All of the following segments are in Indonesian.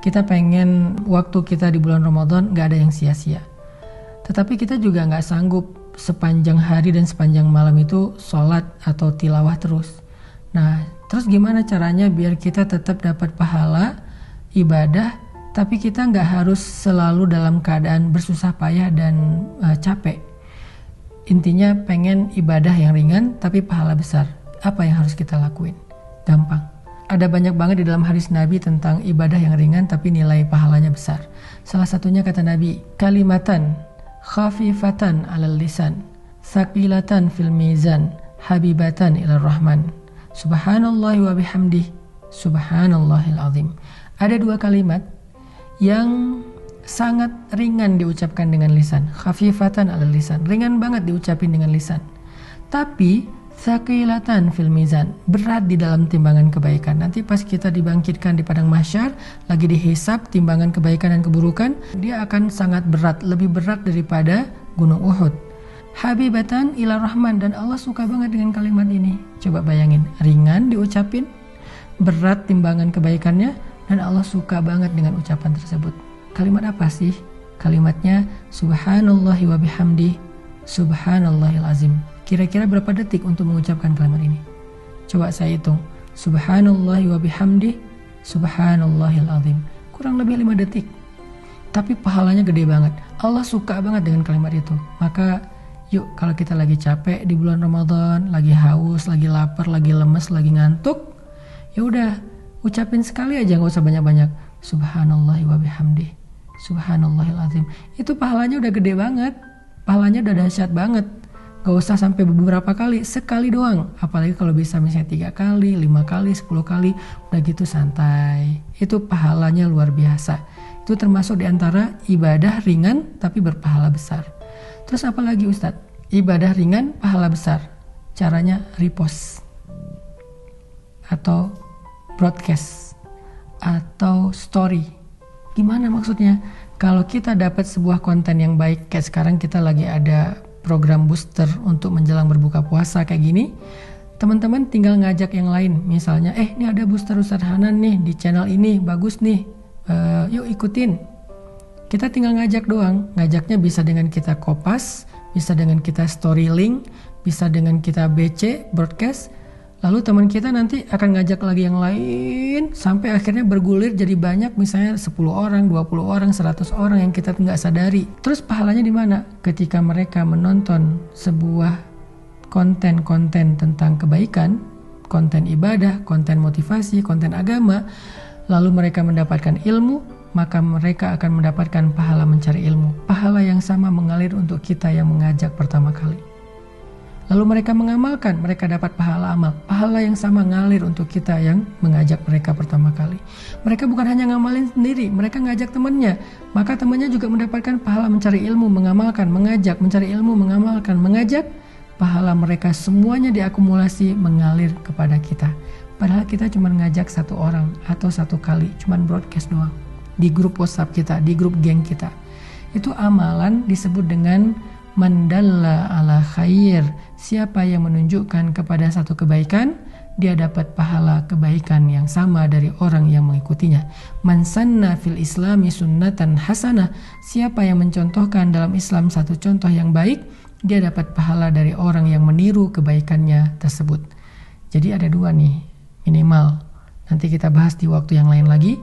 Kita pengen waktu kita di bulan Ramadan gak ada yang sia-sia. Tetapi kita juga gak sanggup sepanjang hari dan sepanjang malam itu sholat atau tilawah terus. Nah, terus gimana caranya biar kita tetap dapat pahala ibadah, tapi kita gak harus selalu dalam keadaan bersusah payah dan capek. Intinya pengen ibadah yang ringan tapi pahala besar. Apa yang harus kita lakuin? Gampang. Ada banyak banget di dalam hadis Nabi tentang ibadah yang ringan tapi nilai pahalanya besar. Salah satunya kata Nabi, kalimatan khafifatan 'alal lisan, tsaqilatan fil mizan, habibatan ilar rahman. Subhanallahi wa bihamdih, subhanallahil azim. Ada dua kalimat yang sangat ringan diucapkan dengan lisan, khafifatan 'alal lisan, ringan banget diucapin dengan lisan. Tapi tsaqilatan fil mizan, berat di dalam timbangan kebaikan. Nanti pas kita dibangkitkan di padang mahsyar, lagi dihisab timbangan kebaikan dan keburukan, dia akan sangat berat, lebih berat daripada gunung Uhud. Habibatan ila rahman, dan Allah suka banget dengan kalimat ini. Coba bayangin, ringan diucapin, berat timbangan kebaikannya, dan Allah suka banget dengan ucapan tersebut. Kalimat apa sih? Kalimatnya subhanallahi wa bihamdi, subhanallahil azim. Kira-kira berapa detik untuk mengucapkan kalimat ini? Coba saya hitung. Subhanallahi wa bihamdi, subhanallahil azim. Kurang lebih 5 detik. Tapi pahalanya gede banget. Allah suka banget dengan kalimat itu. Maka yuk, kalau kita lagi capek di bulan Ramadan, lagi haus, lagi lapar, lagi lemes, lagi ngantuk, ya udah ucapin sekali aja, nggak usah banyak-banyak. Subhanallahi wa bihamdi, subhanallahil azim. Itu pahalanya udah gede banget. Pahalanya udah dahsyat banget. Gak usah sampai beberapa kali, sekali doang. Apalagi kalau bisa misalnya 3 kali, 5 kali, 10 kali, udah gitu santai. Itu pahalanya luar biasa. Itu termasuk diantara ibadah ringan tapi berpahala besar. Terus apa lagi Ustadz? Ibadah ringan, pahala besar. Caranya repost, atau broadcast, atau story. Gimana maksudnya? Kalau kita dapat sebuah konten yang baik, kayak sekarang kita lagi ada program booster untuk menjelang berbuka puasa kayak gini, teman-teman tinggal ngajak yang lain. Misalnya, ini ada booster Ustadz Hanan nih di channel ini, bagus nih, yuk ikutin. Kita tinggal ngajak doang. Ngajaknya bisa dengan kita kopas, bisa dengan kita story link, bisa dengan kita BC, broadcast. Lalu teman kita nanti akan ngajak lagi yang lain, sampai akhirnya bergulir jadi banyak, misalnya 10 orang, 20 orang, 100 orang yang kita nggak sadari. Terus pahalanya di mana? Ketika mereka menonton sebuah konten-konten tentang kebaikan, konten ibadah, konten motivasi, konten agama, lalu mereka mendapatkan ilmu, maka mereka akan mendapatkan pahala mencari ilmu. Pahala yang sama mengalir untuk kita yang mengajak pertama kali. Lalu mereka mengamalkan, mereka dapat pahala amal. Pahala yang sama ngalir untuk kita yang mengajak mereka pertama kali. Mereka bukan hanya ngamalin sendiri, mereka ngajak temannya. Maka temannya juga mendapatkan pahala mencari ilmu, mengamalkan, mengajak, mencari ilmu, mengamalkan, mengajak. Pahala mereka semuanya diakumulasi mengalir kepada kita. Padahal kita cuma ngajak 1 orang atau 1 kali, cuma broadcast doang. Di grup WhatsApp kita, di grup geng kita. Itu amalan disebut dengan mandalla ala khair. Siapa yang menunjukkan kepada satu kebaikan, dia dapat pahala kebaikan yang sama dari orang yang mengikutinya. Man sanna fil islami sunnatan hasanah. Siapa yang mencontohkan dalam Islam satu contoh yang baik, dia dapat pahala dari orang yang meniru kebaikannya tersebut. Jadi ada 2 nih minimal. Nanti kita bahas di waktu yang lain lagi.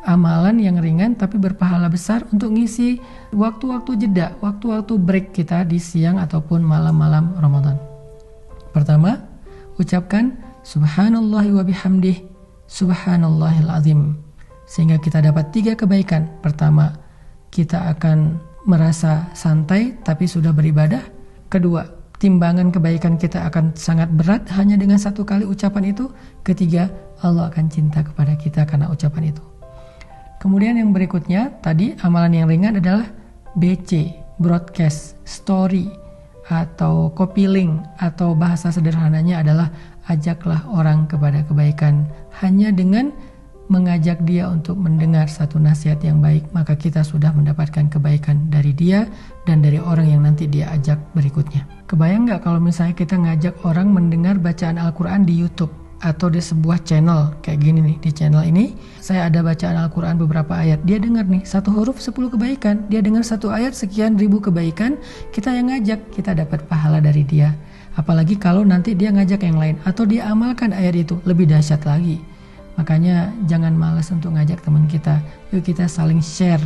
Amalan yang ringan tapi berpahala besar untuk ngisi waktu-waktu jeda, waktu-waktu break kita di siang ataupun malam-malam Ramadan. Pertama, ucapkan subhanallahi wa bihamdih, subhanallahil azim. Sehingga kita dapat 3 kebaikan. Pertama, kita akan merasa santai tapi sudah beribadah. Kedua, timbangan kebaikan kita akan sangat berat hanya dengan 1 kali ucapan itu. Ketiga, Allah akan cinta kepada kita karena ucapan itu. Kemudian yang berikutnya, tadi amalan yang ringan adalah BC, broadcast, story, atau copy link, atau bahasa sederhananya adalah ajaklah orang kepada kebaikan. Hanya dengan mengajak dia untuk mendengar satu nasihat yang baik, maka kita sudah mendapatkan kebaikan dari dia dan dari orang yang nanti dia ajak berikutnya. Kebayang nggak kalau misalnya kita ngajak orang mendengar bacaan Al-Quran di YouTube? atau di sebuah channel kayak gini nih. Di channel ini saya ada bacaan Al-Quran beberapa ayat, dia dengar nih 1 huruf 10 kebaikan, dia dengar 1 ayat sekian ribu kebaikan, kita yang ngajak, kita dapat pahala dari dia. Apalagi kalau nanti dia ngajak yang lain atau dia amalkan ayat itu, lebih dahsyat lagi. Makanya jangan malas untuk ngajak teman kita, yuk kita saling share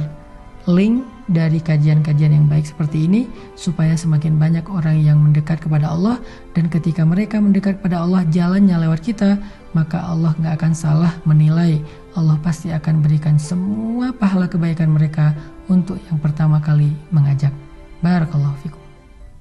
link dari kajian-kajian yang baik seperti ini supaya semakin banyak orang yang mendekat kepada Allah, dan ketika mereka mendekat kepada Allah jalannya lewat kita, maka Allah gak akan salah menilai. Allah pasti akan berikan semua pahala kebaikan mereka untuk yang pertama kali mengajak. Barakallahu fikum.